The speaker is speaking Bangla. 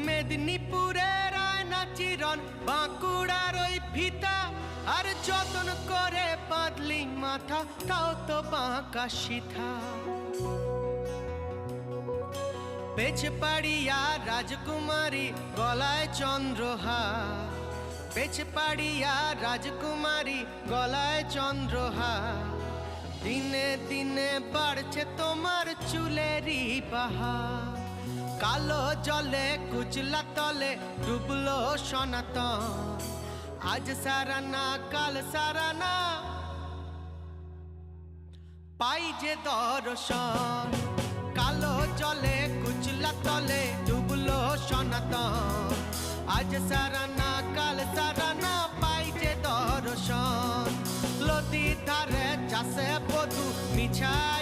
মেদিনীপুরের আয়না চিরন, বাঁকুড়ার ওই ফিতা, আর যতন করে বাঁধলি মাথা, তাও তো বাঁকা সিথা। পেছপাড়িয়া রাজকুমারী, গলায় চন্দ্রহার, পেছপাড়িয়া রাজকুমারী, গলায় চন্দ্রহার। দিনে দিনে বাড়ছে তোমার চুলেরই বাহার। কালো জলে কুচলা তলে ডুবলো সনাতন, আজ সারানা কাল সারানা পাই যে দর্শন। কালো জলে কুচলা তলে ডুবলো সনাতন, আজ সারানা কাল সারানা পাই যে দর্শন। নদীর ধারে চাষে বধু মিছাই